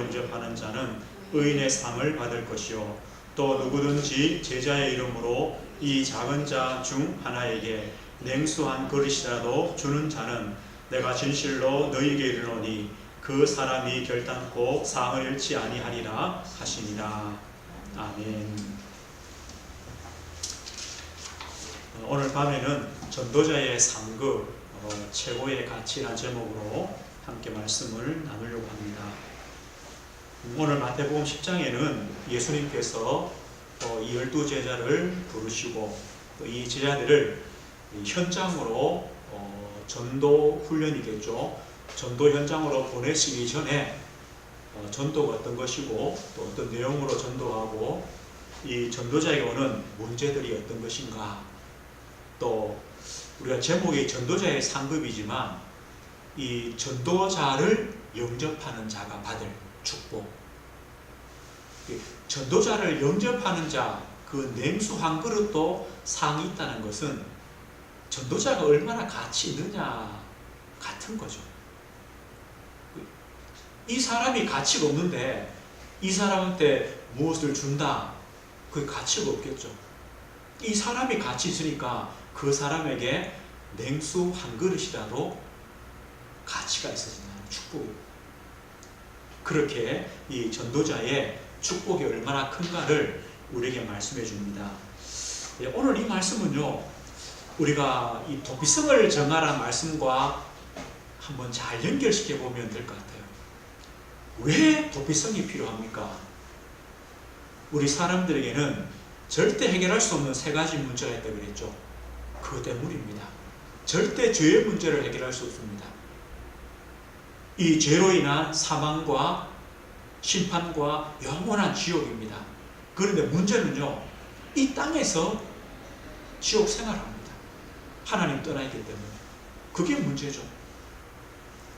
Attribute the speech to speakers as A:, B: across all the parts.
A: 영접하는 자는 의인의 상을 받을 것이요 또 누구든지 제자의 이름으로 이 작은 자 중 하나에게 냉수 한 그릇이라도 주는 자는 내가 진실로 너희에게 이르노니 그 사람이 결단코 상을 잃지 아니하리라 하시니라. 아멘. 오늘 밤에는 전도자의 상급 최고의 가치라는 제목으로 함께 말씀을 나누려고 합니다. 오늘 마태복음 10장에는 예수님께서 이 12제자를 부르시고 이 제자들을 현장으로 전도 훈련이겠죠. 전도 현장으로 보내시기 전에 전도가 어떤 것이고 또 어떤 내용으로 전도하고 이 전도자에게 오는 문제들이 어떤 것인가, 또 우리가 제목이 전도자의 상급이지만 이 전도자를 영접하는 자가 받을 축복, 전도자를 영접하는 자, 그 냉수 한 그릇도 상이 있다는 것은 전도자가 얼마나 가치 있느냐 같은 거죠. 이 사람이 가치가 없는데 이 사람한테 무엇을 준다, 그게 가치가 없겠죠. 이 사람이 가치 있으니까 그 사람에게 냉수 한 그릇이라도 가치가 있어진다는 축복이에요. 그렇게 이 전도자의 축복이 얼마나 큰가를 우리에게 말씀해 줍니다. 오늘 이 말씀은요, 우리가 이 도피성을 정하라는 말씀과 한번 잘 연결시켜 보면 될 것 같아요. 왜 도피성이 필요합니까? 우리 사람들에게는 절대 해결할 수 없는 세 가지 문제가 있다고 그랬죠. 그것 때문입니다. 절대 죄의 문제를 해결할 수 없습니다. 이 죄로 인한 사망과 심판과 영원한 지옥입니다. 그런데 문제는요, 이 땅에서 지옥 생활합니다. 하나님 떠나있기 때문에. 그게 문제죠.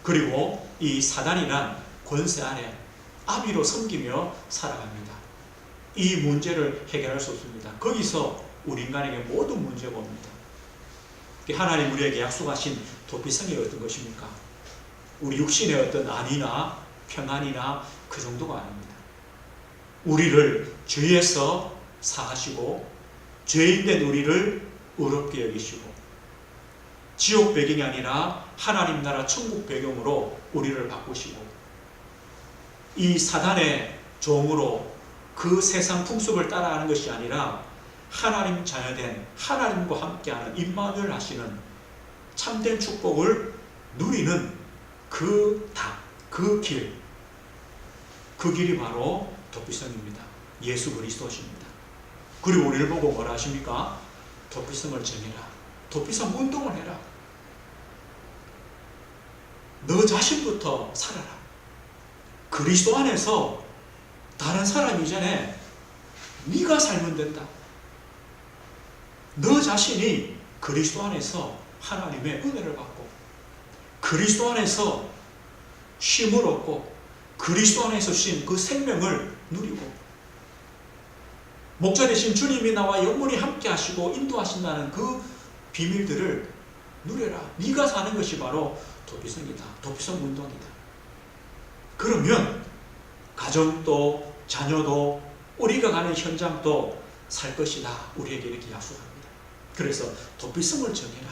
A: 그리고 이 사단이란 권세 아래 아비로 섬기며 살아갑니다. 이 문제를 해결할 수 없습니다. 거기서 우리 인간에게 모든 문제가 옵니다. 하나님 우리에게 약속하신 도피성이 어떤 것입니까? 우리 육신의 어떤 안위나 평안이나 그 정도가 아닙니다. 우리를 죄에서 사하시고 죄인된 우리를 의롭게 여기시고 지옥 배경이 아니라 하나님 나라 천국 배경으로 우리를 바꾸시고 이 사단의 종으로 그 세상 풍습을 따라가는 것이 아니라 하나님 자녀된 하나님과 함께하는 임마누엘 하시는 참된 축복을 누리는 그 답, 그 길, 그 길이 바로 도피성입니다. 예수 그리스도십니다. 그리고 우리를 보고 뭐라 하십니까? 도피성을 정해라. 도피성 운동을 해라. 너 자신부터 살아라. 그리스도 안에서 다른 사람 이전에 네가 살면 된다. 너 자신이 그리스도 안에서 하나님의 은혜를 받고 그리스도 안에서 쉼을 얻고 그리스도 안에서 쉰 그 생명을 누리고 목자 되신 주님이 나와 영원히 함께 하시고 인도하신다는 그 비밀들을 누려라. 네가 사는 것이 바로 도피성이다. 도피성 운동이다. 그러면 가정도 자녀도 우리가 가는 현장도 살 것이다. 우리에게 이렇게 약속합니다. 그래서 도피성을 정해라.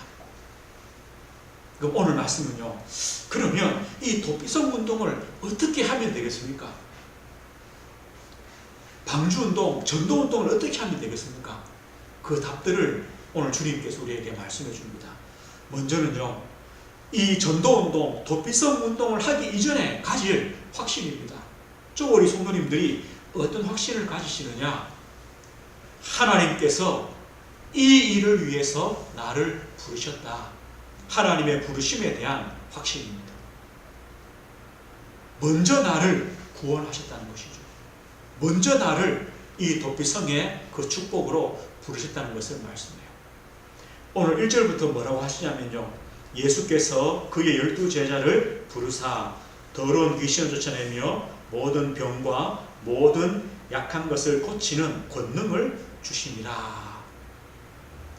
A: 그럼 오늘 말씀은요, 그러면 이 도피성 운동을 어떻게 하면 되겠습니까? 방주운동, 전도운동을 어떻게 하면 되겠습니까? 그 답들을 오늘 주님께서 우리에게 말씀해 줍니다. 먼저는요, 이 전도운동, 도피성 운동을 하기 이전에 가질 확신입니다. 저 우리 성도님들이 어떤 확신을 가지시느냐? 하나님께서 이 일을 위해서 나를 부르셨다. 하나님의 부르심에 대한 확신입니다. 먼저 나를 구원하셨다는 것이죠. 먼저 나를 이 도피성의 그 축복으로 부르셨다는 것을 말씀해요. 오늘 1절부터 뭐라고 하시냐면요, 예수께서 그의 12제자를 부르사 더러운 귀신을 쫓아내며 모든 병과 모든 약한 것을 고치는 권능을 주시니라.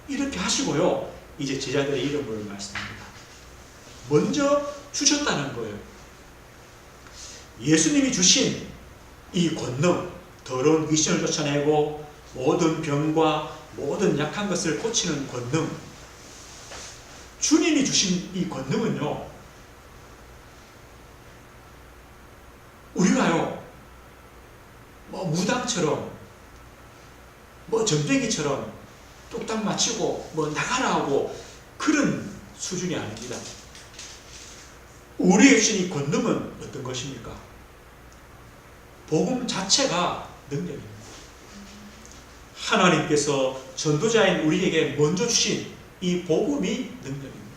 A: 이렇게 하시고요, 이제 제자들의 이름을 말씀합니다. 먼저 주셨다는 거예요. 예수님이 주신 이 권능, 더러운 귀신을 쫓아내고 모든 병과 모든 약한 것을 고치는 권능, 주님이 주신 이 권능은요, 우리가요 무당처럼 전쟁이처럼 뚝딱 맞추고 나가라 하고 그런 수준이 아닙니다. 우리에게 주신 이 권능은 어떤 것입니까? 복음 자체가 능력입니다. 하나님께서 전도자인 우리에게 먼저 주신 이 복음이 능력입니다.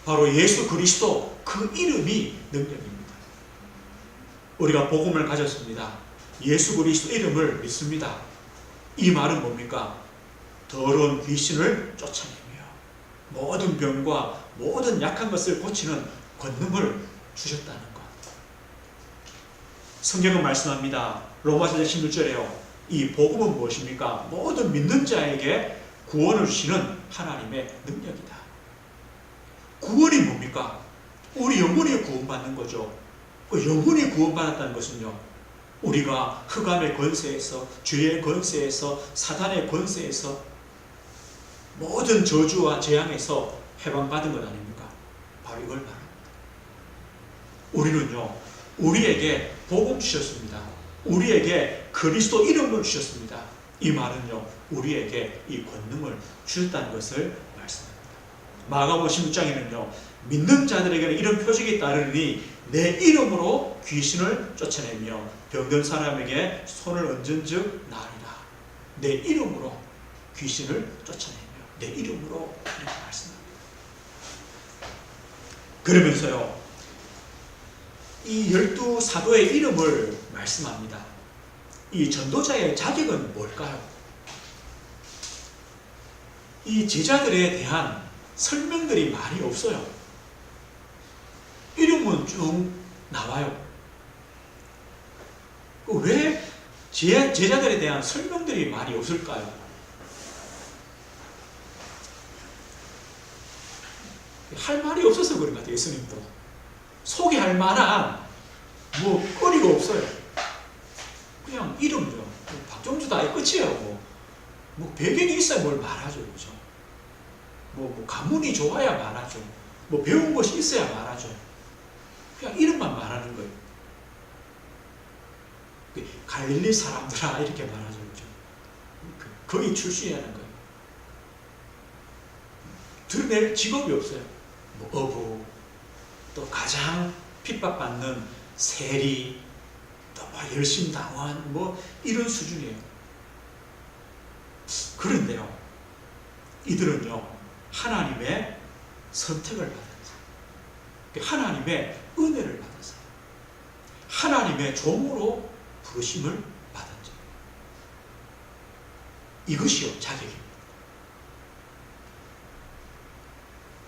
A: 바로 예수 그리스도, 그 이름이 능력입니다. 우리가 복음을 가졌습니다. 예수 그리스도 이름을 믿습니다. 이 말은 뭡니까? 더러운 귀신을 쫓아내며 모든 병과 모든 약한 것을 고치는 권능을 주셨다는 것. 성경은 말씀합니다. 로마서 16절에요. 이 복음은 무엇입니까? 모든 믿는 자에게 구원을 주시는 하나님의 능력이다. 구원이 뭡니까? 우리 영혼이 구원받는 거죠. 영혼이 구원받았다는 것은요, 우리가 흑암의 권세에서, 죄의 권세에서, 사단의 권세에서, 모든 저주와 재앙에서 해방받은 것 아닙니까? 바로 이걸 말합니다. 우리는요, 우리에게 복음 주셨습니다. 우리에게 그리스도 이름을 주셨습니다. 이 말은요, 우리에게 이 권능을 주셨다는 것을 말씀합니다. 마가복음 16장에는요, 믿는 자들에게는 이런 표적이 따르니 내 이름으로 귀신을 쫓아내며 병든 사람에게 손을 얹은즉 나으리라. 내 이름으로 귀신을 쫓아내며 내 이름으로, 이렇게 말씀합니다. 그러면서요, 이 12사도의 이름을 말씀합니다. 이 전도자의 자격은 뭘까요? 이 제자들에 대한 설명들이 많이 없어요. 이름은 쭉 나와요. 왜 제자들에 대한 설명들이 많이 없을까요? 할 말이 없어서 그런 것 같아요. 예수님도 소개할 만한 거리가 없어요. 그냥 이름이요. 박정주다 이 끝이에요. 배경이 있어야 뭘 말하죠. 그죠? 가문이 좋아야 말하죠. 배운 것이 있어야 말하죠. 그냥 이름만 말하는 거예요. 갈릴리 사람들아 이렇게 말하죠. 그죠? 거기 출신이라는 거예요. 드러낼 직업이 없어요. 어부, 또 가장 핍박받는 세리, 또 열심당원, 이런 수준이에요. 그런데요, 이들은요, 하나님의 선택을 받았어요. 하나님의 은혜를 받았어요. 하나님의 종으로 부르심을 받았죠. 이것이요, 자격입니다.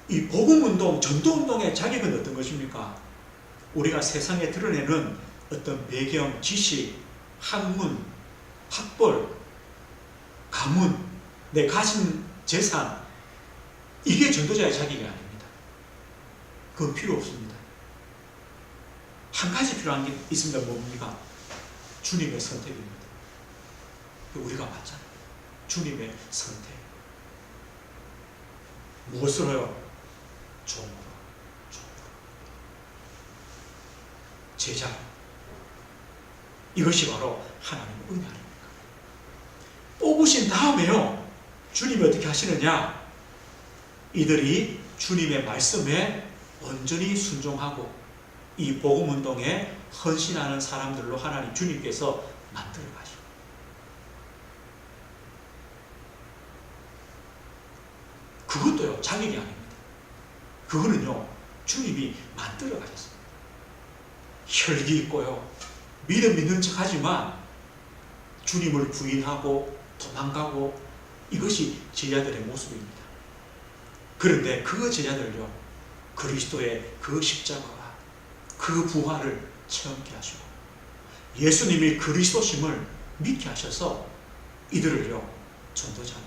A: 이 복음운동, 전도운동의 자격은 어떤 것입니까? 우리가 세상에 드러내는 어떤 배경, 지식, 학문, 학벌, 가문, 내 가진 재산, 이게 전도자의 자격이 아닙니다. 그건 필요 없습니다. 한 가지 필요한 게 있습니다. 뭡니까? 주님의 선택입니다. 우리가 맞잖아요. 주님의 선택. 무엇으로요? 종으로. 제자. 이것이 바로 하나님의 은혜 아닙니까? 뽑으신 다음에요, 주님이 어떻게 하시느냐? 이들이 주님의 말씀에 온전히 순종하고 이 복음운동에 헌신하는 사람들로 하나님 주님께서 만들어 가시고, 그것도요, 자격이 아닙니다. 그거는요, 주님이 만들어 가셨습니다. 혈기 있고요, 믿는 척 하지만 주님을 부인하고 도망가고, 이것이 제자들의 모습입니다. 그런데 그 제자들요, 그리스도의 그 십자가와 그 부활을 체험케 하시고 예수님이 그리스도심을 믿게 하셔서 이들을요, 전도자로,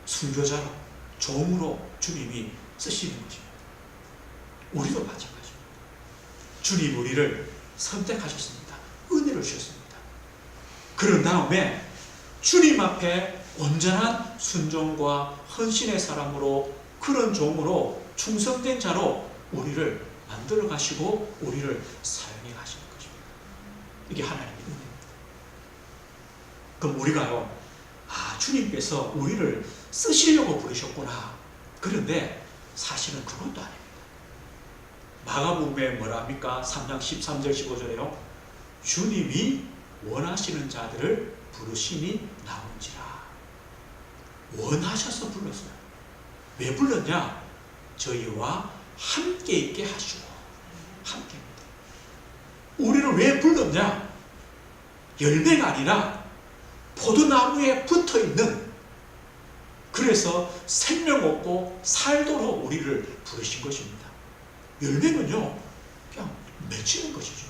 A: 순교자로, 종으로 주님이 쓰시는 것입니다. 우리도 마찬가지입니다. 주님 우리를 선택하셨습니다. 은혜를 주셨습니다. 그런 다음에 주님 앞에 온전한 순종과 헌신의 사람으로, 그런 종으로, 충성된 자로 우리를 만들어 가시고 우리를 사용해 가시는 것입니다. 이게 하나님의 은혜입니다. 그럼 우리가요, 주님께서 우리를 쓰시려고 부르셨구나. 그런데 사실은 그것도 아닙니다. 마가복음에 뭐라 합니까? 3장 13절 15절에요. 주님이 원하시는 자들을 부르시니 나온지라. 원하셔서 불렀어요. 왜 불렀냐? 저희와 함께 있게 하시고. 함께입니다. 우리를 왜 불렀냐? 열매가 아니라 포도나무에 붙어있는, 그래서 생명 얻고 살도록 우리를 부르신 것입니다. 열매는요, 그냥 맺히는 것이죠.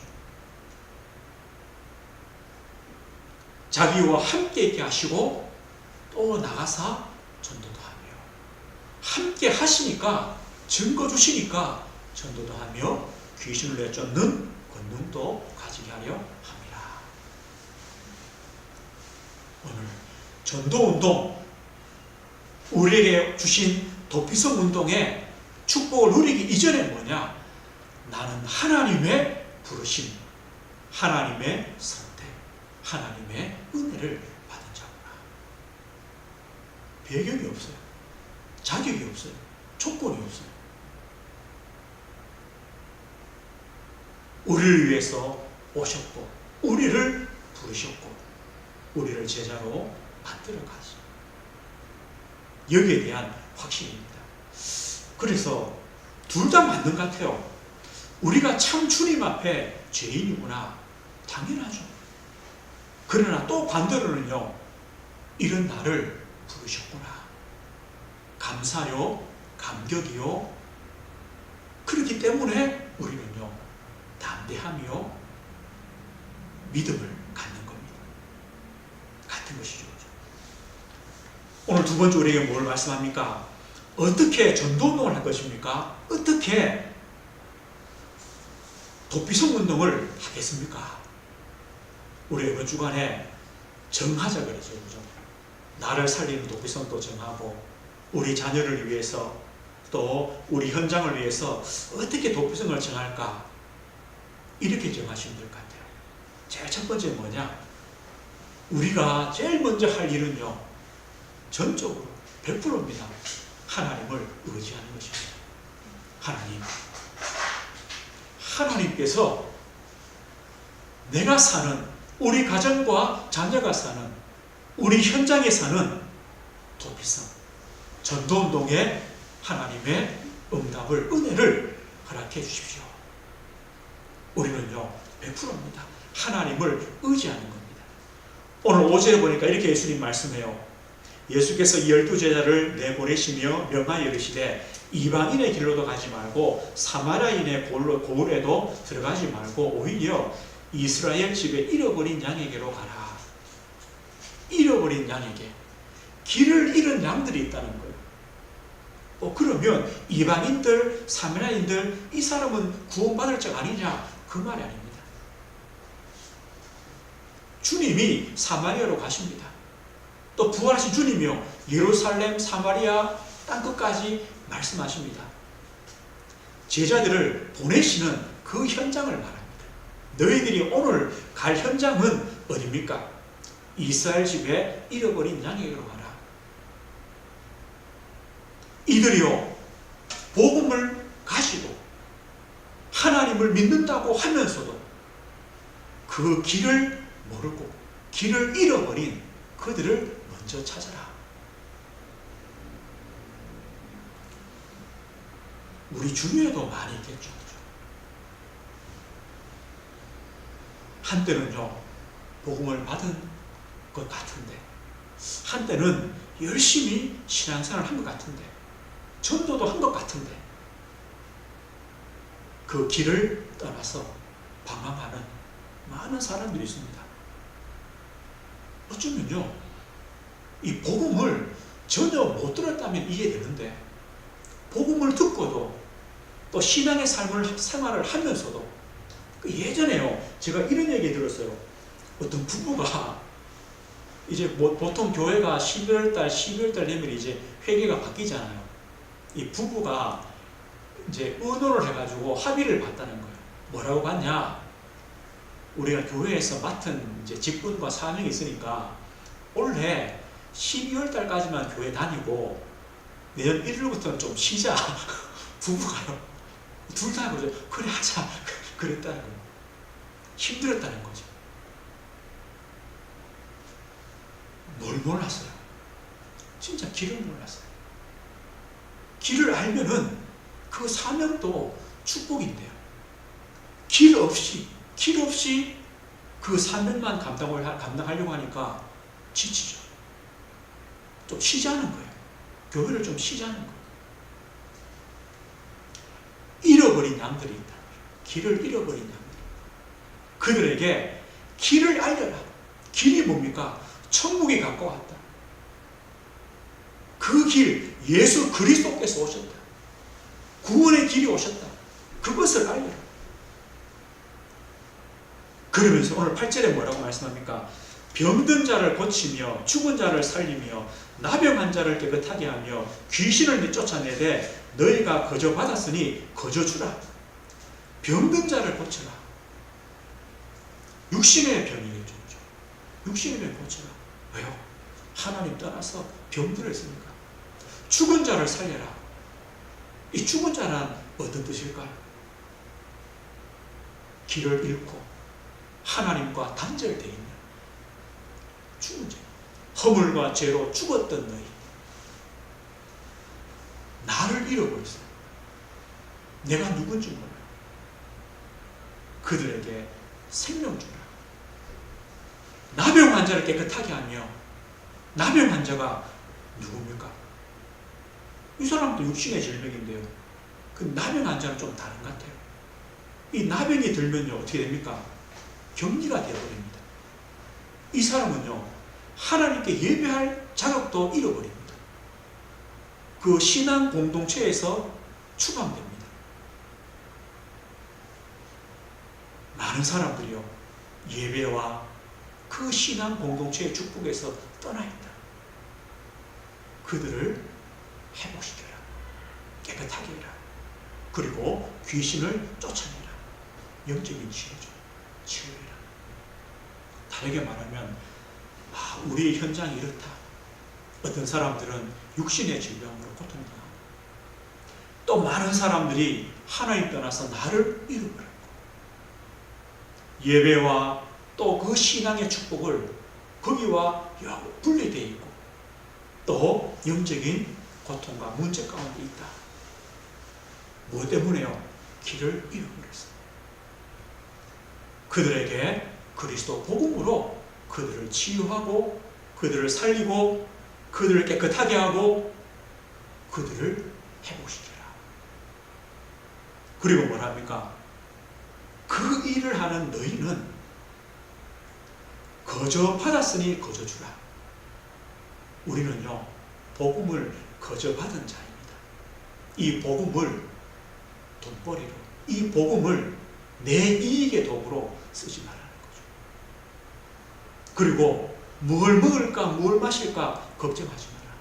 A: 자기와 함께 있게 하시고 또 나가사 전도도 하며, 함께 하시니까, 증거 주시니까 전도도 하며 귀신을 내쫓는 권능도 가지게 하려 합니다. 오늘 전도운동, 우리에게 주신 도피성 운동의 축복을 누리기 이전에 뭐냐? 나는 하나님의 부르심, 하나님의 선택, 하나님의 은혜를 받은 자구나. 배경이 없어요. 자격이 없어요. 조건이 없어요. 우리를 위해서 오셨고, 우리를 부르셨고, 우리를 제자로 만들어 가시고, 여기에 대한 확신입니다. 그래서 둘 다 맞는 것 같아요. 우리가 참 주님 앞에 죄인이구나. 당연하죠. 그러나 또 반대로는요, 이런 나를 부르셨구나. 감사요, 감격이요. 그렇기 때문에 우리는요, 담대하며 믿음을 갖는 겁니다. 같은 것이죠. 오늘 두 번째 우리에게 뭘 말씀합니까? 어떻게 전도운동을 할 것입니까? 어떻게 도피성 운동을 하겠습니까? 우리 이번 주간에 정하자 그러죠. 그죠? 나를 살리는 도피성도 정하고, 우리 자녀를 위해서, 또 우리 현장을 위해서 어떻게 도피성을 정할까? 이렇게 정하시면 될 것 같아요. 제일 첫 번째 뭐냐? 우리가 제일 먼저 할 일은요, 전적으로 100%입니다. 하나님을 의지하는 것입니다. 하나님께서 내가 사는, 우리 가정과 자녀가 사는, 우리 현장에 사는 도피성, 전도운동에 하나님의 응답을, 은혜를 허락해 주십시오. 우리는요, 100%입니다. 하나님을 의지하는 겁니다. 오늘 5절에 보니까 이렇게 예수님 말씀해요. 예수께서 12제자를 내보내시며 명하여 이르시되 이방인의 길로도 가지 말고 사마리아인의 고을에도 들어가지 말고 오히려 이스라엘 집에 잃어버린 양에게로 가라. 잃어버린 양에게, 길을 잃은 양들이 있다는 거예요. 그러면 이방인들, 사마리아인들, 이 사람은 구원받을 자 아니냐? 그 말이 아닙니다. 주님이 사마리아로 가십니다. 또 부활하신 주님이요, 예루살렘, 사마리아 땅끝까지 말씀하십니다. 제자들을 보내시는 그 현장을 말합니다. 너희들이 오늘 갈 현장은 어디입니까? 이스라엘 집에 잃어버린 양에게로 가라. 이들이요, 복음을 가지고 하나님을 믿는다고 하면서도 그 길을 모르고 길을 잃어버린 그들을 먼저 찾아라. 우리 주위에도 많이 있겠죠. 한때는요, 복음을 받은 것 같은데, 한때는 열심히 신앙생활을 한 것 같은데, 전도도 한 것 같은데, 그 길을 떠나서 방황하는 많은 사람들이 있습니다. 어쩌면요, 이 복음을 전혀 못 들었다면 이해되는데, 복음을 듣고도 또 신앙의 생활을 하면서도 예전에요, 제가 이런 얘기 들었어요. 어떤 부부가 이제 뭐 보통 교회가 12월달 되면 이제 회계가 바뀌잖아요. 이 부부가 이제 의논을 해가지고 합의를 봤다는 거예요. 뭐라고 봤냐? 우리가 교회에서 맡은 이제 직분과 사명이 있으니까 올해 12월달까지만 교회 다니고 내년 1일부터는 좀 쉬자. 부부가요. 둘 다 그러죠. 그래 하자. 그랬다는 거예요. 힘들었다는 거죠. 뭘 몰랐어요? 진짜 길을 몰랐어요. 길을 알면은 그 사명도 축복인데요. 길 없이 그 사명만 감당하려고 하니까 지치죠. 좀 쉬자는 거예요. 교회를 좀 쉬자는 거예요. 잃어버린 양들이 있다. 길을 잃어버린 양들. 그들에게 길을 알려라. 길이 뭡니까? 천국이 가까웠다. 그 길, 예수 그리스도께서 오셨다. 구원의 길이 오셨다. 그것을 알려라. 그러면서 오늘 8절에 뭐라고 말씀합니까? 병든 자를 고치며 죽은 자를 살리며 나병한 자를 깨끗하게 하며 귀신을 쫓아내되 너희가 거저 받았으니 거저 주라. 병든 자를 고쳐라. 육신의 병이겠죠. 육신의 병 고쳐라. 왜요? 하나님 떠나서 병들어 있으니까. 죽은 자를 살려라. 이 죽은 자는 어떤 뜻일까요? 길을 잃고 하나님과 단절되어 있는 죽은 자. 허물과 죄로 죽었던 너희. 나를 잃어버렸어요. 내가 누군지 몰라요. 그들에게 생명 주라. 나병 환자를 깨끗하게 하며, 나병 환자가 누굽니까? 이 사람도 육신의 질병인데요. 그 나병 환자는 좀 다른 것 같아요. 이 나병이 들면요, 어떻게 됩니까? 격리가 되어버립니다. 이 사람은요, 하나님께 예배할 자격도 잃어버립니다. 그 신앙 공동체에서 추방됩니다. 많은 사람들이요, 예배와 그 신앙 공동체의 축복에서 떠나 있다. 그들을 회복시켜라. 깨끗하게 해라. 그리고 귀신을 쫓아내라. 영적인 치료죠. 치료해라. 다르게 말하면, 우리의 현장이 이렇다. 어떤 사람들은 육신의 질병으로 고통당하고, 또 많은 사람들이 하나님 떠나서 나를 잃어버렸고, 예배와 또 그 신앙의 축복을 거기와 분리되어 있고, 또 영적인 고통과 문제 가운데 있다. 무엇 때문에요? 길을 잃어버렸어요. 그들에게 그리스도 복음으로 그들을 치유하고, 그들을 살리고, 그들을 깨끗하게 하고, 그들을 회복시켜라. 그리고 뭐라 합니까? 그 일을 하는 너희는 거저 받았으니 거저 주라. 우리는요, 복음을 거저 받은 자입니다. 이 복음을 돈벌이로, 이 복음을 내 이익의 도구로 쓰지 말라는 거죠. 그리고 뭘 먹을까, 뭘 마실까 걱정하지 마라.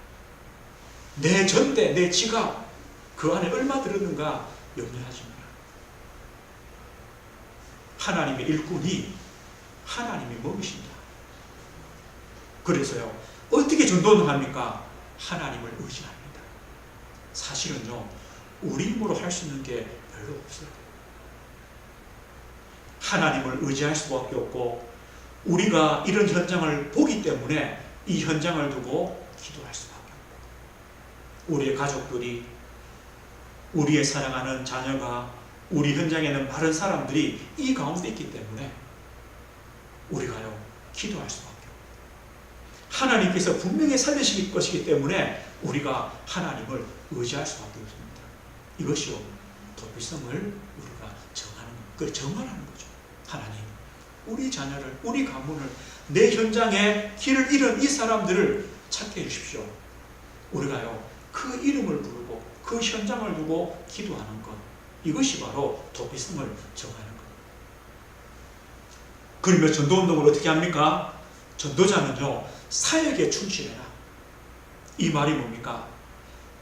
A: 내 전대, 내 지갑, 그 안에 얼마 들었는가 염려하지 마라. 하나님의 일꾼이 하나님이 먹이신다. 그래서요, 어떻게 전도를 합니까? 하나님을 의지합니다. 사실은요, 우리 힘으로 할 수 있는 게 별로 없어요. 하나님을 의지할 수밖에 없고, 우리가 이런 현장을 보기 때문에 이 현장을 두고 기도할 수밖에 없고, 우리의 가족들이, 우리의 사랑하는 자녀가, 우리 현장에는 많은 사람들이 이 가운데 있기 때문에 우리가요, 기도할 수밖에 없고, 하나님께서 분명히 살리실 것이기 때문에 우리가 하나님을 의지할 수밖에 없습니다. 이것이요, 도피성을 우리가 정하는, 그걸 정하라는 거죠. 하나님, 우리 자녀를, 우리 가문을, 내 현장에 길을 잃은 이 사람들을 찾게 해주십시오. 우리가요, 그 이름을 부르고 그 현장을 두고 기도하는 것, 이것이 바로 도피성을 정하는 것. 그러면 전도운동을 어떻게 합니까? 전도자는요, 사역에 충실해라. 이 말이 뭡니까?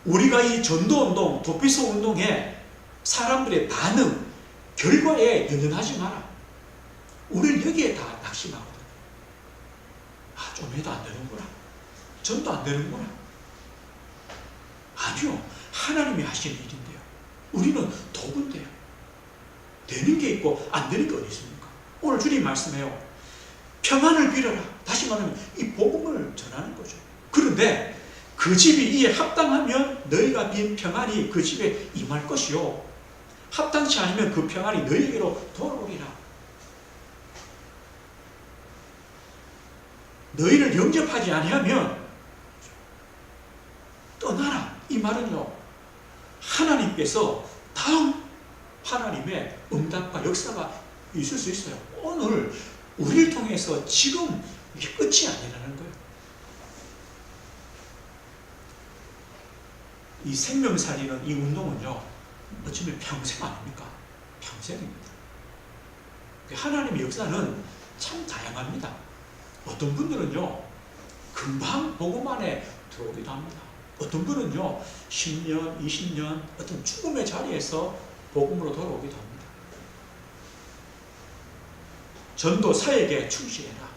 A: 우리가 이 전도운동, 도피소 운동에 사람들의 반응, 결과에 연연하지 마라. 우리는 여기에 다 낙심하거든. 아, 좀 해도 안 되는구나. 전도 안 되는구나. 아니요. 하나님이 하시는 일인데요. 우리는 도구인데요. 되는 게 있고 안 되는 게 어디 있습니까? 오늘 주님 말씀해요. 평안을 빌어라. 다시 말하면 이 복음을 전하는 거죠. 그런데 그 집이 이에 합당하면 너희가 빈 평안이 그 집에 임할 것이요. 합당치 않으면 그 평안이 너희에게로 돌아오리라. 너희를 영접하지 아니하면 떠나라. 이 말은요, 하나님께서 다음 하나님의 응답과 역사가 있을 수 있어요. 오늘 우리를 통해서 지금 이게 끝이 아니라는 거예요. 이 생명 살리는 이 운동은요, 어쩌면 평생 아닙니까? 평생입니다. 하나님의 역사는 참 다양합니다. 어떤 분들은요, 금방 복음 안에 들어오기도 합니다. 어떤 분은요, 10년, 20년 어떤 죽음의 자리에서 복음으로 돌아오기도 합니다. 전도 사역에 충실해라.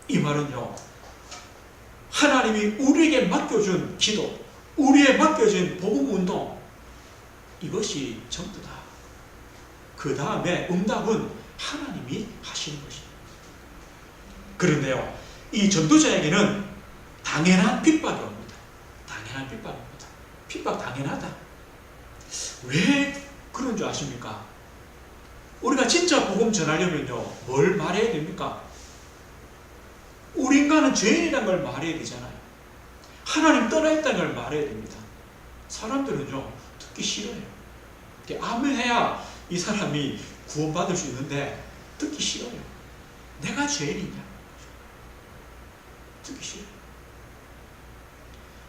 A: 이 말은요, 하나님이 우리에게 맡겨준 기도, 우리에게 맡겨진 복음 운동, 이것이 전부다. 그 다음에 응답은 하나님이 하시는 것입니다. 그런데요, 이 전도자에게는 당연한 핍박이 옵니다. 당연한 핍박입니다. 핍박 당연하다. 왜 그런 줄 아십니까? 우리가 진짜 복음 전하려면요, 뭘 말해야 됩니까? 우리 인간은 죄인이라는 걸 말해야 되잖아요. 하나님 떠나있다는 걸 말해야 됩니다. 사람들은요, 듣기 싫어요. 아멘해야 이 사람이 구원받을 수 있는데 듣기 싫어요. 내가 죄인이냐? 듣기 싫어요.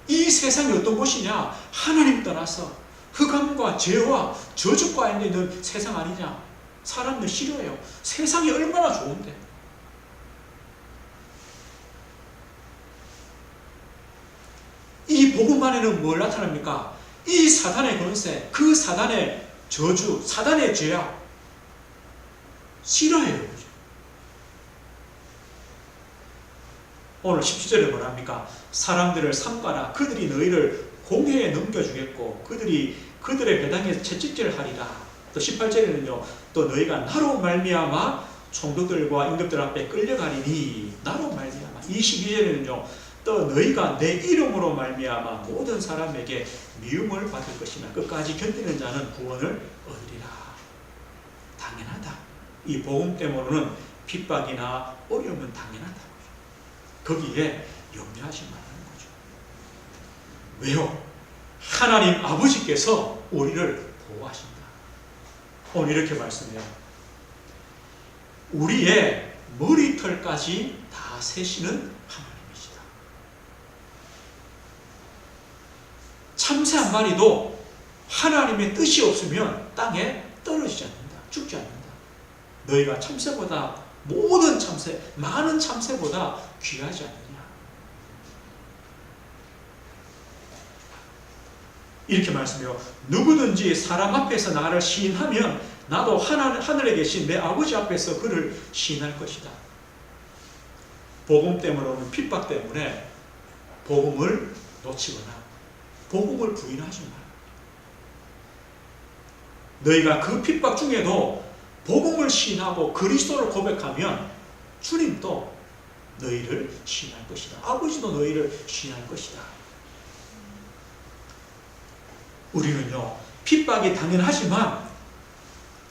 A: 이 세상이 어떤 곳이냐? 하나님 떠나서 흑암과 죄와 저주가 있는 세상 아니냐? 사람들 싫어요. 세상이 얼마나 좋은데. 이 복음 안에는 뭘 나타납니까? 이 사단의 권세, 그 사단의 저주, 사단의 죄악 싫어해요. 오늘 17절에 뭐라 합니까? 사람들을 삼가라. 그들이 너희를 공회에 넘겨주겠고 그들의 배당에서 채찍질을 하리라. 또 18절에는요. 또 너희가 나로 말미암아 총독들과 임금들 앞에 끌려가리니 나로 말미암아. 22절에는요. 또 너희가 내 이름으로 말미암아 모든 사람에게 미움을 받을 것이나 끝까지 견디는 자는 구원을 얻으리라. 당연하다. 이 복음 때문에는 핍박이나 어려움은 당연하다. 거기에 염려하지 말라는 거죠. 왜요? 하나님 아버지께서 우리를 보호하신다. 오늘 이렇게 말씀해요. 우리의 머리털까지 다 세시는 하나님이시다. 참새 한 마리도 하나님의 뜻이 없으면 땅에 떨어지지 않는다. 죽지 않는다. 너희가 참새보다 모든 참새, 많은 참새보다 귀하지 않느냐. 이렇게 말씀해요. 누구든지 사람 앞에서 나를 시인하면 나도 하늘에 계신 내 아버지 앞에서 그를 시인할 것이다. 복음 때문에 오는 핍박 때문에 복음을 놓치거나 복음을 부인하지 마라. 너희가 그 핍박 중에도 복음을 시인하고 그리스도를 고백하면 주님도 너희를 시인할 것이다. 아버지도 너희를 시인할 것이다. 우리는요, 핍박이 당연하지만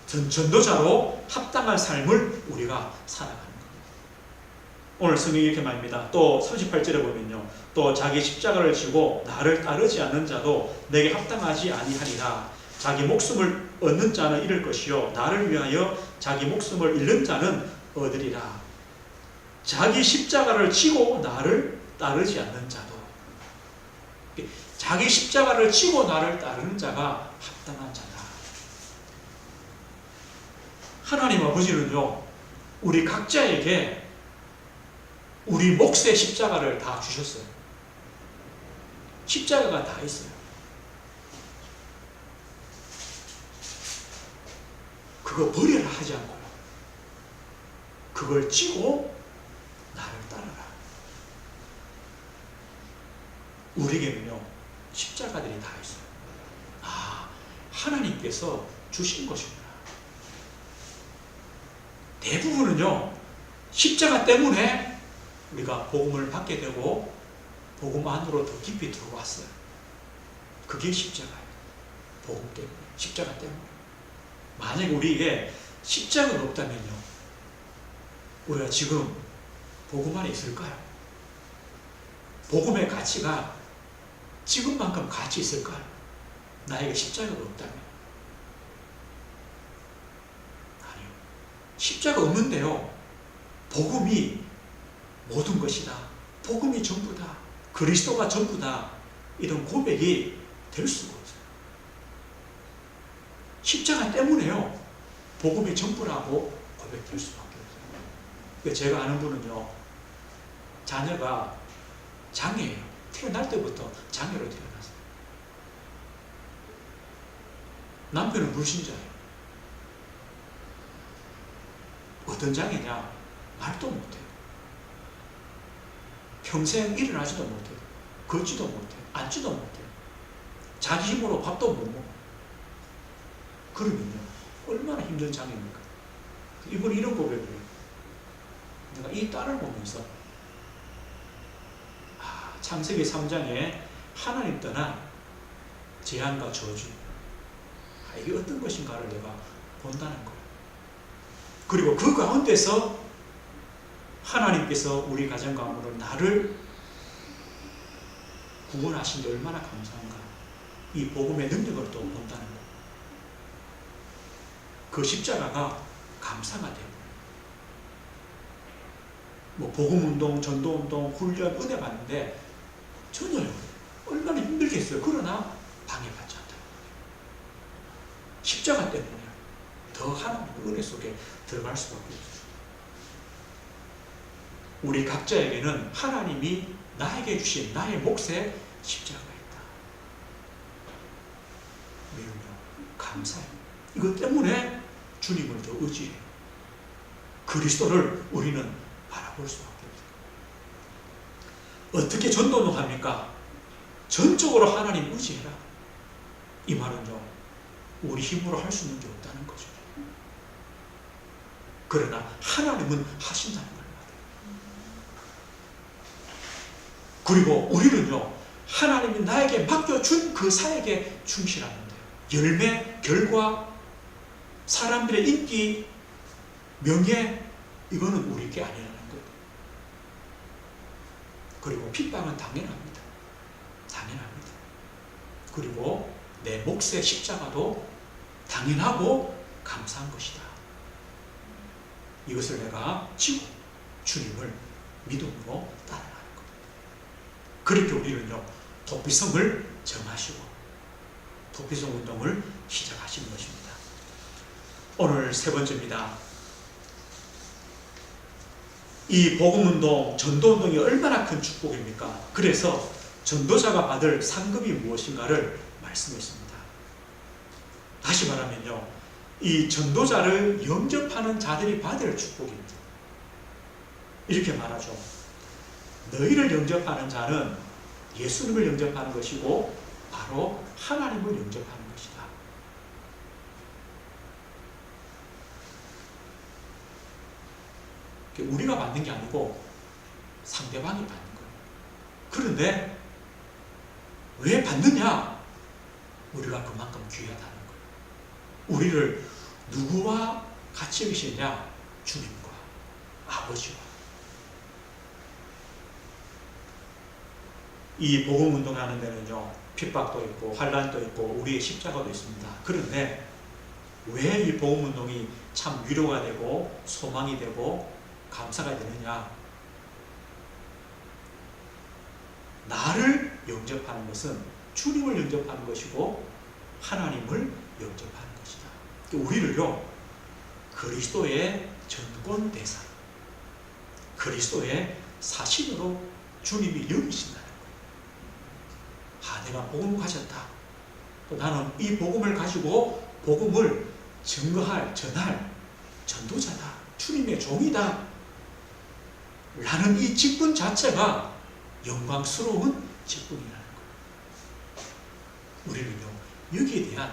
A: 전도자로 합당한 삶을 우리가 살아가는 겁니다. 오늘 성경이 이렇게 말합니다. 또 38절에 보면요. 또 자기 십자가를 지고 나를 따르지 않는 자도 내게 합당하지 아니하니라. 자기 목숨을 얻는 자는 잃을 것이요 나를 위하여 자기 목숨을 잃는 자는 얻으리라. 자기 십자가를 지고 나를 따르지 않는 자도, 자기 십자가를 지고 나를 따르는 자가 합당한 자다. 하나님 아버지는요, 우리 각자에게 우리 몫의 십자가를 다 주셨어요. 십자가가 다 있어요. 그거 버려라 하지 않고요. 그걸 찌고 나를 따라라. 우리에게는요, 십자가들이 다 있어요. 아, 하나님께서 주신 것이구나. 대부분은요, 십자가 때문에 우리가 복음을 받게 되고 복음 안으로 더 깊이 들어왔어요. 그게 십자가예요. 복음 때문에, 십자가 때문에. 만약에 우리에게 십자가가 없다면요, 우리가 지금 복음 안에 있을까요? 복음의 가치가 지금만큼 가치 있을까요? 나에게 십자가가 없다면. 아니요. 십자가 없는데요, 복음이 모든 것이다, 복음이 전부다, 그리스도가 전부다, 이런 고백이 될 수가 없어요. 십자가 때문에요, 복음이 전부라고 고백될 수밖에 없어요. 제가 아는 분은요, 자녀가 장애예요. 태어날 때부터 장애로 태어났어요. 남편은 불신자예요. 어떤 장애냐? 말도 못해요. 평생 일어나지도 못해요. 걷지도 못해요. 앉지도 못해요. 자기 힘으로 밥도 못 먹어요. 그러면요, 얼마나 힘든 장애입니까? 이분이 이런 고백을 해요. 내가 이 딸을 보면서 창세기 3장에 하나님 떠난 재앙과 저주, 이게 어떤 것인가를 내가 본다는 거예요. 그리고 그 가운데서 하나님께서 우리 가정 가문으로 나를 구원하신 게 얼마나 감사한가, 이 복음의 능력을 또 본다는 거예요. 그 십자가가 감사가 되고, 뭐 복음운동, 전도운동, 훈련, 은혜 받는데 전혀요, 얼마나 힘들겠어요. 그러나 방해받지 않다. 십자가 때문에 더 하나님의 은혜 속에 들어갈 수밖에 없어요. 우리 각자에게는 하나님이 나에게 주신 나의 몫에 십자가가 있다. 우리는요, 감사해요. 이것 때문에 주님을 더 의지해요. 그리스도를 우리는 바라볼 수밖에 없어요. 어떻게 전도는 합니까? 전적으로 하나님 의지해라. 이 말은요, 우리 힘으로 할 수 있는 게 없다는 거죠. 그러나 하나님은 하신다는 걸 말해요. 그리고 우리는요, 하나님이 나에게 맡겨준 그 사역에 충실하면 돼요. 열매, 결과, 사람들의 인기, 명예, 이거는 우리 게 아니라는 거예요. 그리고 핍박은 당연합니다. 당연합니다. 그리고 내 몫의 십자가도 당연하고 감사한 것이다. 이것을 내가 지고 주님을 믿음으로 따라가는 겁니다. 그렇게 우리는요, 도피성을 정하시고 도피성 운동을 시작하시는 것입니다. 오늘 세 번째입니다. 이 복음운동, 전도운동이 얼마나 큰 축복입니까? 그래서 전도자가 받을 상급이 무엇인가를 말씀했습니다. 다시 말하면요, 이 전도자를 영접하는 자들이 받을 축복입니다. 이렇게 말하죠. 너희를 영접하는 자는 예수님을 영접하는 것이고 바로 하나님을 영접하는 것이다. 우리가 받는 게 아니고 상대방이 받는 거예요. 그런데 왜 받느냐? 우리가 그만큼 귀하다는 거예요. 우리를 누구와 같이 계시냐? 주님과 아버지와. 이 복음운동을 하는 데는요, 핍박도 있고 환난도 있고 우리의 십자가도 있습니다. 그런데 왜 이 복음운동이 참 위로가 되고 소망이 되고 감사가 되느냐? 나를 영접하는 것은 주님을 영접하는 것이고 하나님을 영접하는 것이다. 우리를요, 그리스도의 전권대상, 그리스도의 사신으로 주님이 여기신다는 거예요. 내가 복음을 가졌다. 또 나는 이 복음을 가지고 복음을 증거할, 전할 전도자다. 주님의 종이다. 라는 이 직분 자체가 영광스러운 직분이라는 거예요. 우리는요, 여기에 대한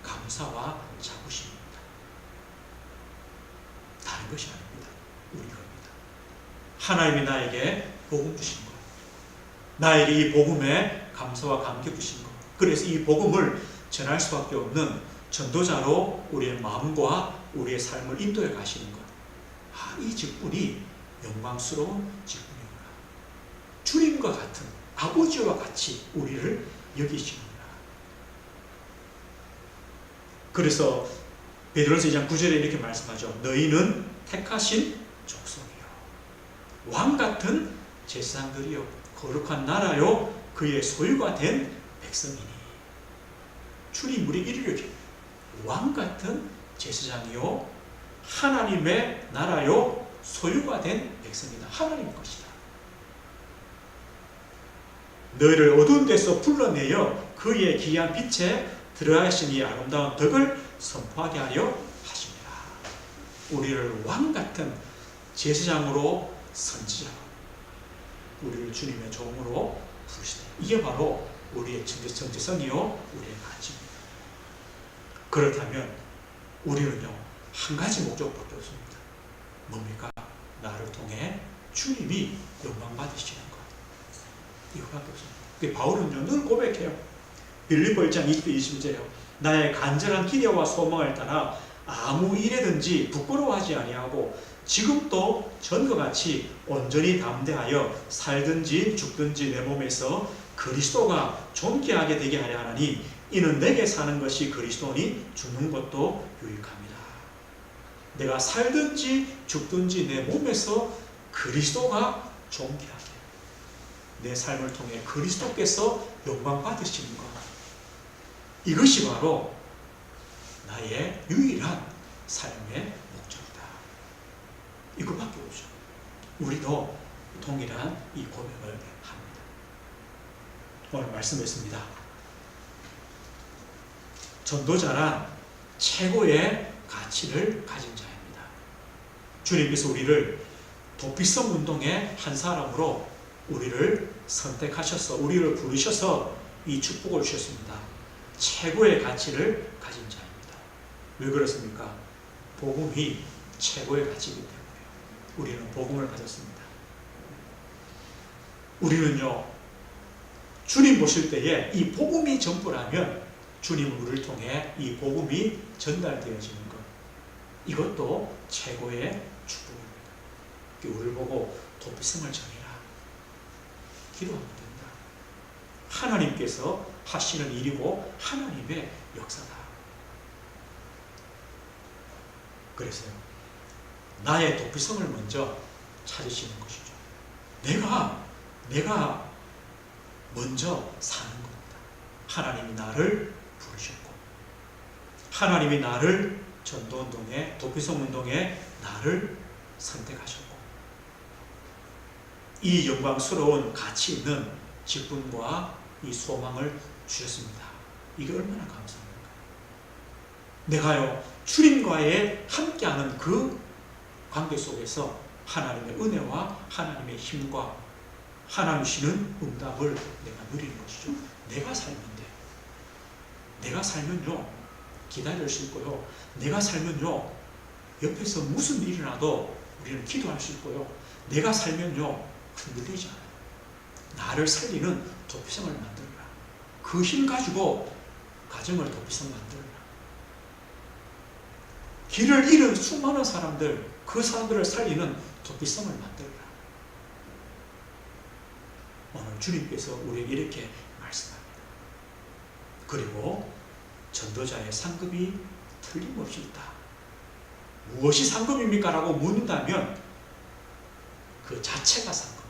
A: 감사와 자부심입니다. 다른 것이 아닙니다. 우리 겁니다. 하나님이 나에게 복음 주신 것, 나에게 이 복음에 감사와 감격 주신 것, 그래서 이 복음을 전할 수밖에 없는 전도자로 우리의 마음과 우리의 삶을 인도해 가시는 것, 이 직분이 영광스러운 직분이구나. 주님과 같은, 아버지와 같이 우리를 여기시는구나. 그래서 베드로서 2장 9절에 이렇게 말씀하죠. 너희는 택하신 족속이요, 왕같은 제사장들이요, 거룩한 나라요, 그의 소유가 된 백성이니. 주님 우리 이르기를 왕같은 제사장이요, 하나님의 나라요, 소유가 된 백성이다. 하나님의 것이다. 너희를 어두운 데서 불러내어 그의 귀한 빛에 들어가시니 아름다운 덕을 선포하게 하려 하십니다. 우리를 왕같은 제사장으로, 선지자로, 우리를 주님의 종으로 부르시다. 이게 바로 우리의 정체성이요, 우리의 가치입니다. 그렇다면 우리는요, 한 가지 목적밖에 없습니다. 뭡니까? 나를 통해 주님이 영광 받으시는 것. 이거밖에 없습니다. 바울은요, 늘 고백해요. 빌립보 1장 20절 21절에요. 나의 간절한 기대와 소망을 따라 아무 일에든지 부끄러워하지 아니하고 지금도 전과 같이 온전히 담대하여 살든지 죽든지 내 몸에서 그리스도가 존귀하게 되게 하려 하나니 이는 내게 사는 것이 그리스도니 죽는 것도 유익합니다. 내가 살든지 죽든지 내 몸에서 그리스도가 존귀하게, 내 삶을 통해 그리스도께서 영광 받으시는 것, 이것이 바로 나의 유일한 삶의 목적이다. 이것밖에 없죠. 우리도 동일한 이 고백을 합니다. 오늘 말씀했습니다. 전도자란 최고의 가치를 가진 자입니다. 주님께서 우리를 도피성 운동의 한 사람으로 우리를 선택하셔서, 우리를 부르셔서 이 축복을 주셨습니다. 최고의 가치를 가진 자입니다. 왜 그렇습니까? 복음이 최고의 가치이기 때문에 우리는 복음을 가졌습니다. 우리는요, 주님 보실 때에 이 복음이 전부라면 주님은 우리를 통해 이 복음이 전달되어지는 것, 이것도 최고의 축복입니다. 우리를 보고 도피성을 전해라, 기도하면 된다. 하나님께서 하시는 일이고 하나님의 역사다. 그래서요, 나의 도피성을 먼저 찾으시는 것이죠. 내가 먼저 사는 겁니다. 하나님이 나를 부르셨고, 하나님이 나를 전도운동에, 도피성운동에 나를 선택하셨고, 이 영광스러운 가치 있는 직분과 이 소망을 주셨습니다. 이게 얼마나 감사합니까? 내가요, 주님과의 함께하는 그 관계 속에서 하나님의 은혜와 하나님의 힘과 하나님 주시는 응답을 내가 누리는 것이죠. 내가 살면 돼. 내가 살면요, 기다릴 수 있고요. 내가 살면요, 옆에서 무슨 일이 일어나도 우리는 기도할 수 있고요. 내가 살면요, 흔들리지 않아요. 나를 살리는 도피성을 만들어라. 그 힘 가지고 가정을 도피성 만들어라. 길을 잃은 수많은 사람들, 그 사람들을 살리는 도피성을 만들어라. 오늘 주님께서 우리에게 이렇게 말씀합니다. 그리고 전도자의 상급이 틀림없이 있다. 무엇이 상급입니까? 라고 묻는다면 그 자체가 상급이다.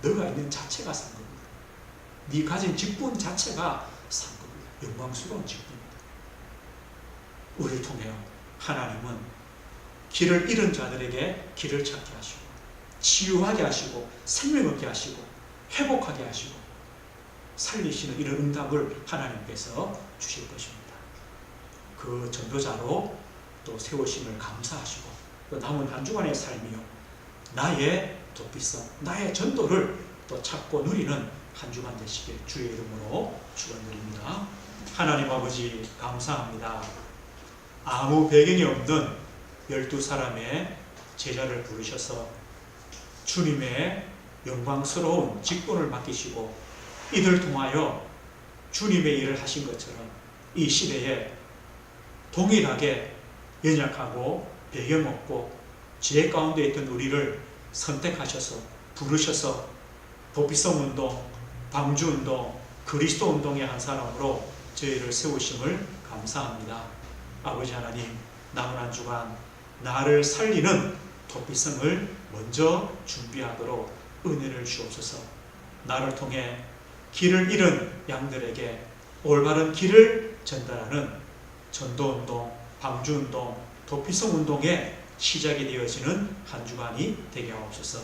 A: 너가 있는 자체가 상급이다. 네 가진 직분 자체가 상급이다. 영광스러운 직분이다. 우리를 통해 하나님은 길을 잃은 자들에게 길을 찾게 하시고, 치유하게 하시고, 생명 얻게 하시고, 회복하게 하시고, 살리시는 이런 응답을 하나님께서 주실 것입니다. 그 전도자로 또 세우심을 감사하시고, 또 남은 한 주간의 삶이요, 나의 도피성, 나의 전도를 또 찾고 누리는 한 주간 되시길 주의 이름으로 축원드립니다. 하나님 아버지 감사합니다. 아무 배경이 없는 12사람의 제자를 부르셔서 주님의 영광스러운 직분을 맡기시고 이들 통하여 주님의 일을 하신 것처럼 이 시대에 동일하게 연약하고 배경 없고 죄 가운데 있던 우리를 선택하셔서 부르셔서 도피성 운동, 방주 운동, 그리스도 운동의 한 사람으로 저희를 세우심을 감사합니다. 아버지 하나님, 남은 한 주간 나를 살리는 도피성을 먼저 준비하도록 은혜를 주옵소서. 나를 통해 길을 잃은 양들에게 올바른 길을 전달하는 전도운동, 방주운동, 도피성운동의 시작이 되어지는 한 주간이 되게 하옵소서.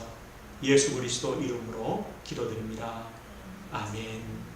A: 예수 그리스도 이름으로 기도드립니다. 아멘.